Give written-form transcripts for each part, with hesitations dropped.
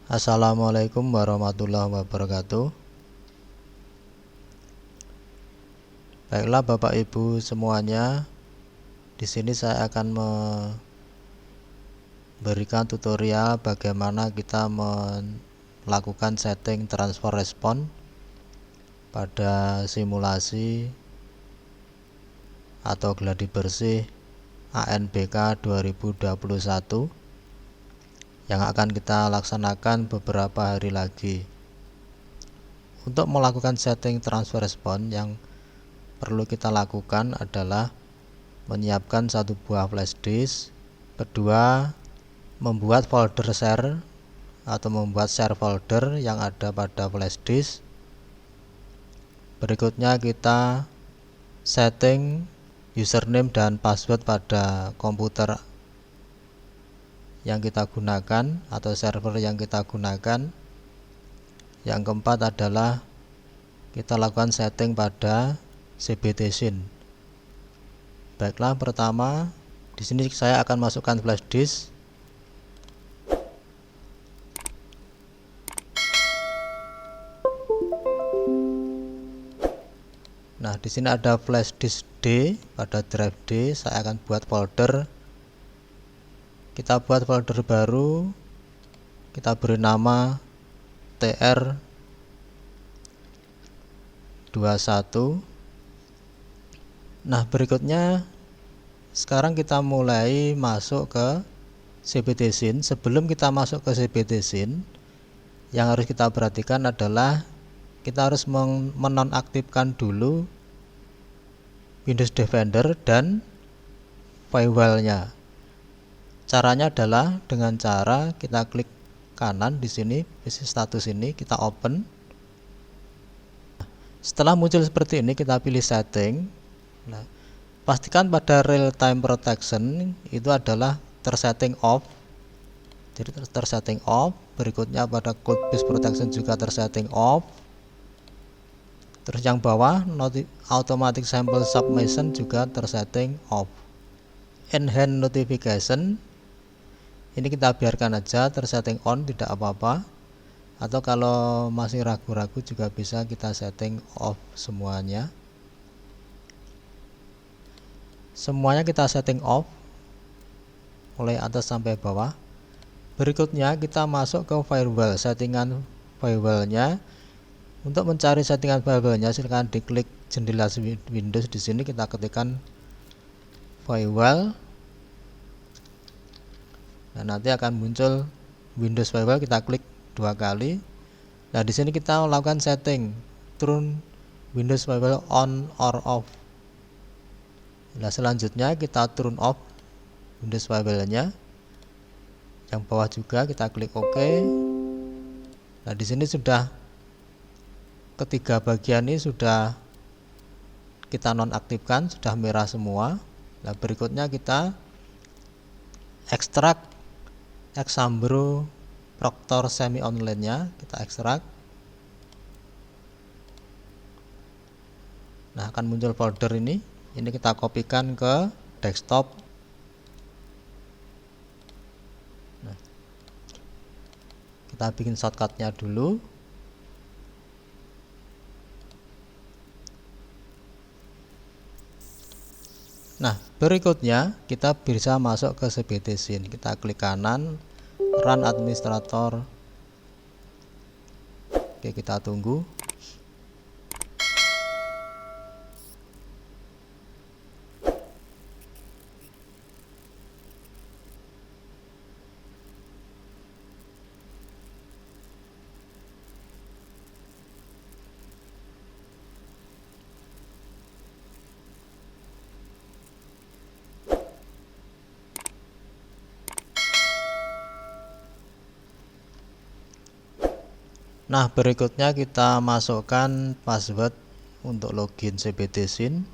Assalamualaikum warahmatullahi wabarakatuh. Baiklah Bapak Ibu semuanya, di sini saya akan memberikan tutorial bagaimana kita melakukan setting transfer respon pada simulasi atau gladi bersih ANBK 2021 yang akan kita laksanakan beberapa hari lagi. Untuk melakukan setting transfer respon, yang perlu kita lakukan adalah menyiapkan satu buah flash disk, kedua membuat folder share atau membuat share folder yang ada pada flash disk. Berikutnya kita setting username dan password pada komputer yang kita gunakan atau server yang kita gunakan. Yang keempat adalah kita lakukan setting pada cbtsin. Baiklah, pertama di sini saya akan masukkan flash disk. Nah, di sini ada flash disk D, pada drive D saya akan buat folder. Kita buat folder baru, kita beri nama TR21. Nah, berikutnya sekarang kita mulai masuk ke cbtsin. Sebelum kita masuk ke cbtsin, yang harus kita perhatikan adalah kita harus menonaktifkan dulu Windows Defender dan firewall-nya. Caranya adalah dengan cara kita klik kanan di sini, PC status ini, kita open. Setelah muncul seperti ini, kita pilih setting. Nah, pastikan pada real time protection itu adalah tersetting off. Jadi tersetting off. Berikutnya pada code based protection juga tersetting off. Terus yang bawah automatic sample submission juga tersetting off. Enhance notification ini kita biarkan aja tersetting on, tidak apa-apa. Atau kalau masih ragu-ragu juga bisa kita setting off semuanya. Semuanya kita setting off mulai atas sampai bawah. Berikutnya kita masuk ke firewall, settingan firewallnya. Untuk mencari settingan firewallnya silahkan diklik jendela Windows. Di sini kita ketikkan firewall. Nah, nanti akan muncul Windows Firewall, kita klik 2 kali. Nah, di sini kita melakukan setting turn Windows Firewall on or off. Nah, selanjutnya kita turn off Windows Firewall-nya. Yang bawah juga kita klik OK. Nah, di sini sudah ketiga bagian ini sudah kita nonaktifkan, sudah merah semua. Nah, berikutnya kita ekstrak Exambro Proctor semi online-nya, kita ekstrak. Nah, akan muncul folder ini kita kopikan ke desktop. Nah, kita bikin shortcut-nya dulu. Nah, berikutnya kita bisa masuk ke cbtsin. Kita klik kanan, run administrator. Oke, kita tunggu. Nah, berikutnya kita masukkan password untuk login cbtsin.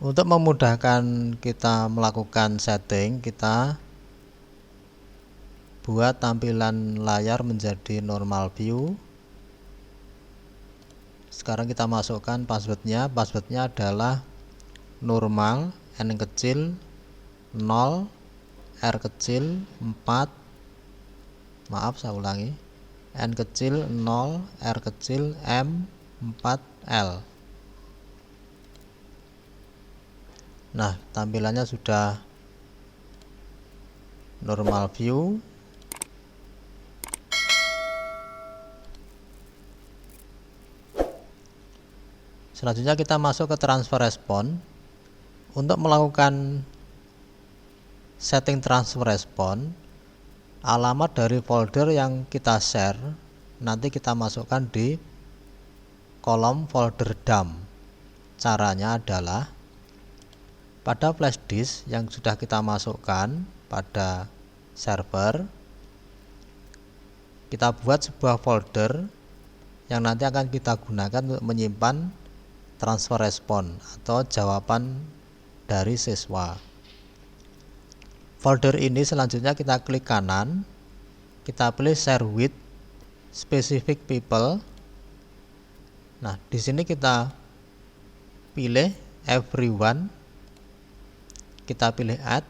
Untuk memudahkan kita melakukan setting, kita buat tampilan layar menjadi normal view. Sekarang kita masukkan passwordnya. Passwordnya adalah normal, n kecil 0, r kecil 4, maaf saya ulangi, n kecil 0, r kecil m 4l. Nah, tampilannya sudah normal view. Selanjutnya kita masuk ke transfer respon. Untuk melakukan setting transfer respon, alamat dari folder yang kita share nanti kita masukkan di kolom folder dump. Caranya adalah pada flash disk yang sudah kita masukkan pada server, kita buat sebuah folder yang nanti akan kita gunakan untuk menyimpan transfer respon atau jawaban dari siswa. Folder ini selanjutnya kita klik kanan, kita pilih share with specific people. Nah, di sini kita pilih everyone, kita pilih add.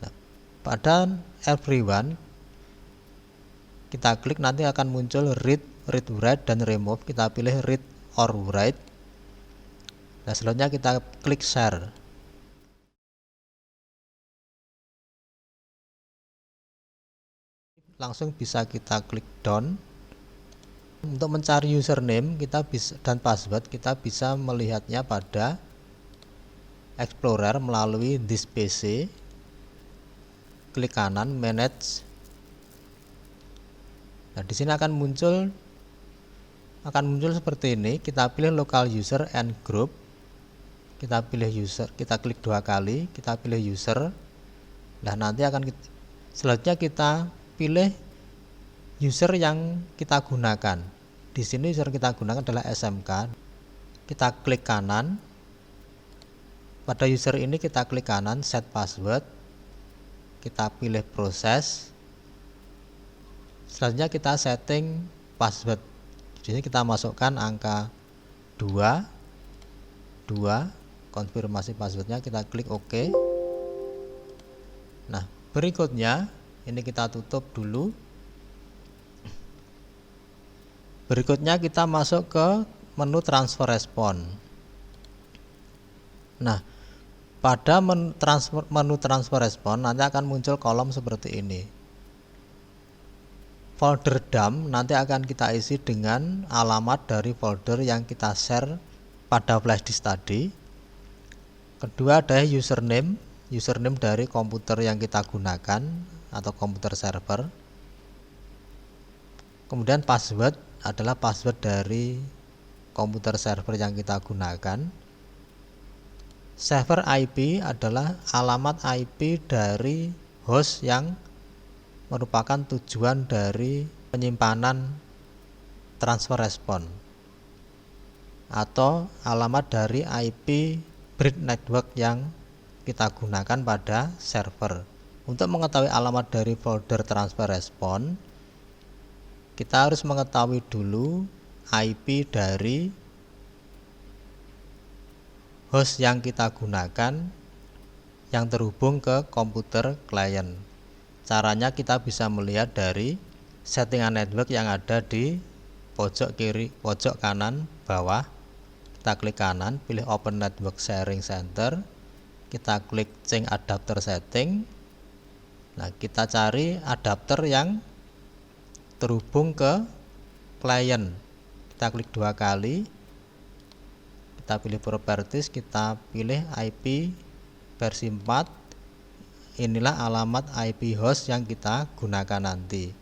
Nah, pada everyone kita klik, nanti akan muncul read, write, dan remove. Kita pilih read or write. Nah, selanjutnya kita klik share. Langsung bisa kita klik done. Untuk mencari username kita bisa dan password, kita bisa melihatnya pada Explorer melalui this PC. Klik kanan manage. Nah, di sini akan muncul seperti ini. Kita pilih local user and group. Kita pilih user, kita klik 2 kali, kita pilih user. Nah, nanti selanjutnya kita pilih user yang kita gunakan. Di sini user kita gunakan adalah SMK. Kita klik kanan. Pada user ini kita klik kanan set password. Kita pilih proses. Selanjutnya kita setting password. Di sini kita masukkan angka 2, konfirmasi passwordnya, kita klik OK. Nah, berikutnya ini kita tutup dulu. Berikutnya kita masuk ke menu transfer respon. Nah, pada menu transfer respon nanti akan muncul kolom seperti ini. Folder dump nanti akan kita isi dengan alamat dari folder yang kita share pada flash disk tadi. Kedua adalah username dari komputer yang kita gunakan atau komputer server. Kemudian password adalah password dari komputer server yang kita gunakan. Server IP adalah alamat IP dari host yang merupakan tujuan dari penyimpanan transfer respon, atau alamat dari IP bridge network yang kita gunakan pada server. Untuk mengetahui alamat dari folder transfer respon, kita harus mengetahui dulu IP dari host yang kita gunakan yang terhubung ke komputer klien. Caranya kita bisa melihat dari settingan network yang ada di pojok kiri, pojok kanan bawah. Kita klik kanan, pilih Open Network Sharing Center. Kita klik Change Adapter Setting. Nah, kita cari adapter yang terhubung ke klien. Kita klik 2 kali. Kita pilih Properties, kita pilih IP versi 4. Inilah alamat IP host yang kita gunakan nanti,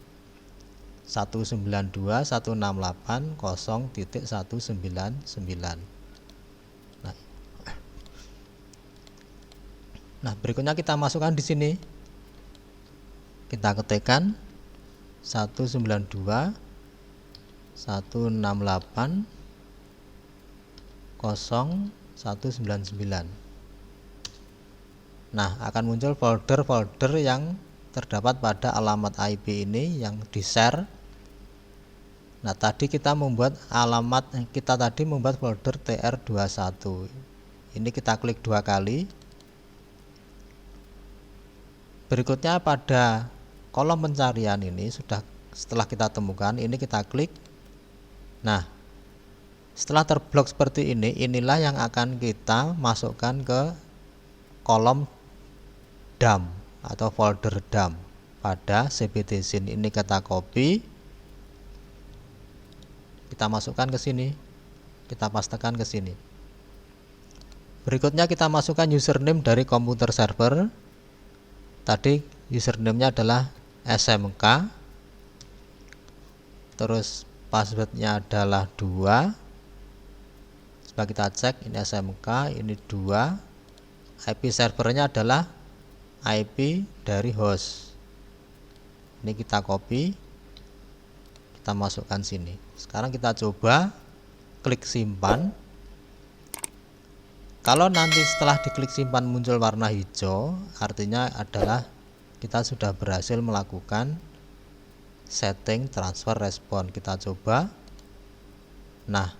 192.168.0.199. Nah, berikutnya kita masukkan di sini. Kita ketikkan 192.168.0.199. Nah, akan muncul folder-folder yang terdapat pada alamat IP ini yang di-share. Nah, tadi kita membuat folder TR21. Ini kita klik 2 kali. Berikutnya pada kolom pencarian ini setelah kita temukan, ini kita klik. Nah, setelah terblok seperti ini, inilah yang akan kita masukkan ke kolom dump atau folder dump pada cpdzin. Ini kita copy, kita masukkan ke sini, kita pastekan ke sini. Berikutnya kita masukkan username dari komputer server. Tadi username-nya adalah smk, terus passwordnya adalah 2. Coba kita cek, ini smk, ini 2. IP servernya adalah IP dari host. Ini kita copy, kita masukkan sini. Sekarang kita coba klik simpan. Kalau nanti setelah diklik simpan muncul warna hijau, artinya adalah kita sudah berhasil melakukan setting transfer respon. Kita coba. Nah,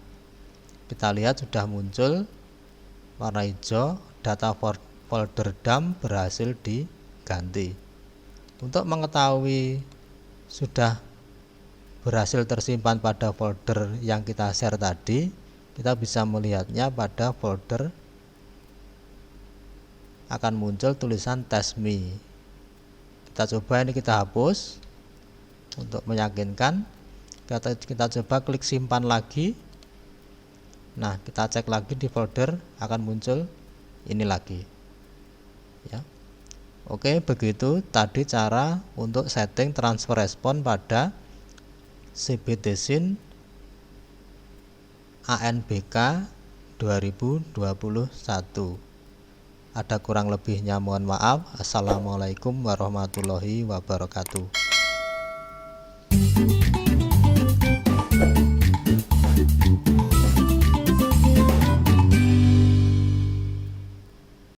kita lihat sudah muncul warna hijau, data folder dump berhasil diganti. Untuk mengetahui sudah berhasil tersimpan pada folder yang kita share tadi, kita bisa melihatnya pada folder akan muncul tulisan test me. Kita coba, ini kita hapus untuk meyakinkan. Kita coba klik simpan lagi. Nah, kita cek lagi di folder, akan muncul ini lagi ya. Oke, begitu tadi cara untuk setting transfer respon pada cpdzin ANBK 2021. Ada kurang lebihnya mohon maaf. Assalamualaikum warahmatullahi wabarakatuh.